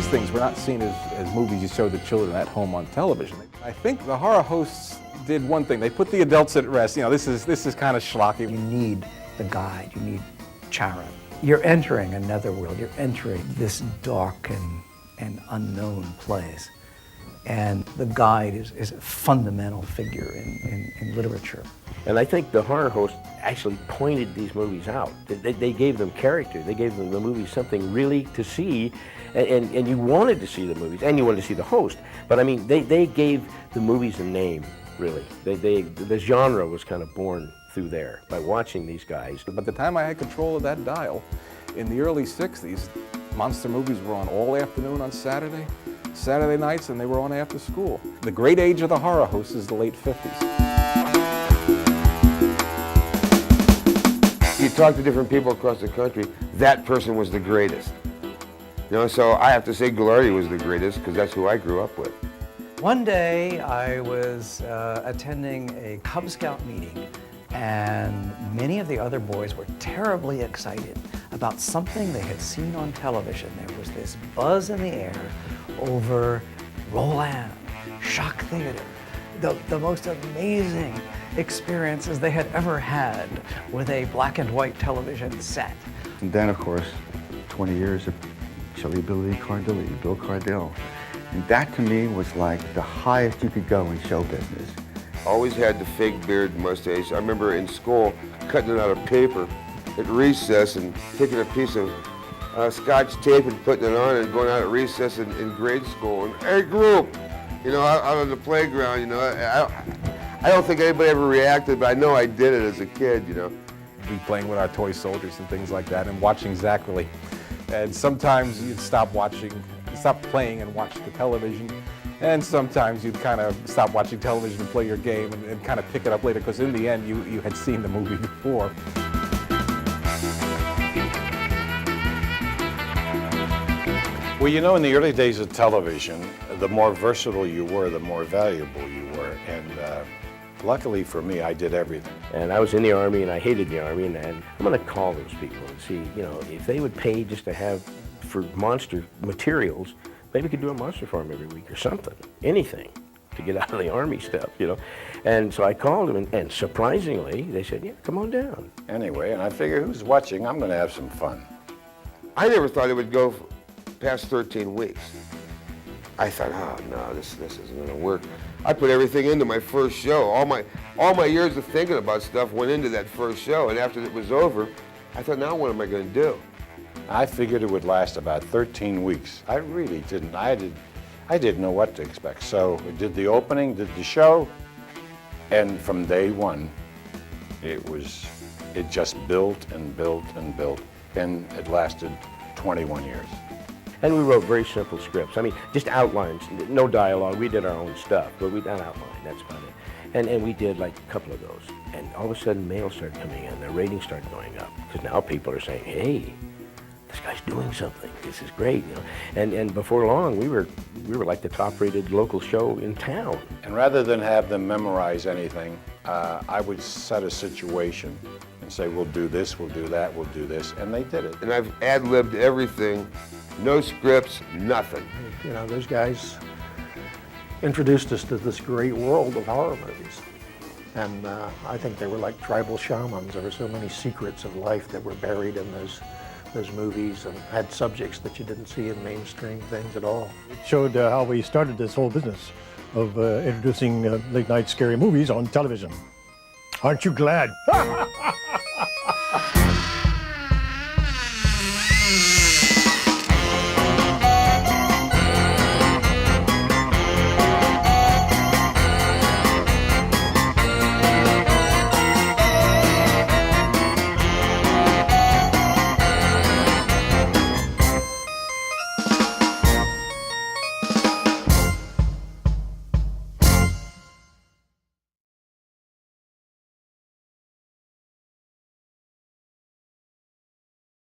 these things were not seen as movies you showed the children at home on television. I think the horror hosts did one thing. They put the adults at rest. You know, this is kind of schlocky. You need the guide, you need Charon. You're entering another world. You're entering this dark and unknown place. And the guide is a fundamental figure in literature. And I think the horror hosts actually pointed these movies out. They gave them character. They gave them the movies something really to see. And you wanted to see the movies, and you wanted to see the host. But I mean, they gave the movies a name, really. The genre was kind of born through there by watching these guys. By the time I had control of that dial, in the early 60s, monster movies were on all afternoon on Saturday nights, and they were on after school. The great age of the horror hosts is the late 50s. You talk to different people across the country, that person was the greatest. You know, so I have to say Ghilardi was the greatest because that's who I grew up with. One day I was attending a Cub Scout meeting, and many of the other boys were terribly excited about something they had seen on television. There was this buzz in the air over Roland, Shock Theater, the most amazing experiences they had ever had with a black and white television set. And then, of course, 20 years of Chilly Billy Cardilli, Bill Cardell. And that to me was like the highest you could go in show business. Always had the fake beard and mustache. I remember in school cutting it out of paper at recess and taking a piece of Scotch tape and putting it on and going out at recess in grade school. And hey, group, you know, out on the playground, you know, I don't think anybody ever reacted, but I know I did it as a kid, you know. We'd be playing with our toy soldiers and things like that and watching Zacherley. And sometimes you'd stop playing and watch the television. And sometimes you'd kind of stop watching television and play your game and kind of pick it up later, because in the end you had seen the movie before. Well, you know, in the early days of television, the more versatile you were, the more valuable you were. And luckily for me, I did everything. And I was in the Army, and I hated the Army, and I'm going to call those people and see, you know, if they would pay just to have, for monster materials, maybe we could do a monster farm every week or something, anything, to get out of the Army stuff, you know. And so I called them, and surprisingly, they said, yeah, come on down. Anyway, and I figure, who's watching? I'm going to have some fun. I never thought it would go past 13 weeks. I thought, oh no, this isn't going to work. I put everything into my first show. All my years of thinking about stuff went into that first show, and after it was over, I thought, now what am I going to do? I figured it would last about 13 weeks. I really didn't. I didn't know what to expect. So we did the opening, did the show, and from day one, it just built and built and built, and it lasted 21 years. And we wrote very simple scripts. I mean, just outlines, no dialogue. We did our own stuff, but we did outline, that's about it. And we did like a couple of those. And all of a sudden, mail started coming in, the ratings started going up. Because now people are saying, hey, this guy's doing something. This is great, you know. And before long, we were like the top-rated local show in town. And rather than have them memorize anything, I would set a situation and say, we'll do this, we'll do that, we'll do this, and they did it. And I've ad-libbed everything, no scripts, nothing. You know, those guys introduced us to this great world of horror movies. And I think they were like tribal shamans. There were so many secrets of life that were buried in those movies, and had subjects that you didn't see in mainstream things at all. It showed how we started this whole business of introducing late-night scary movies on television. Aren't you glad?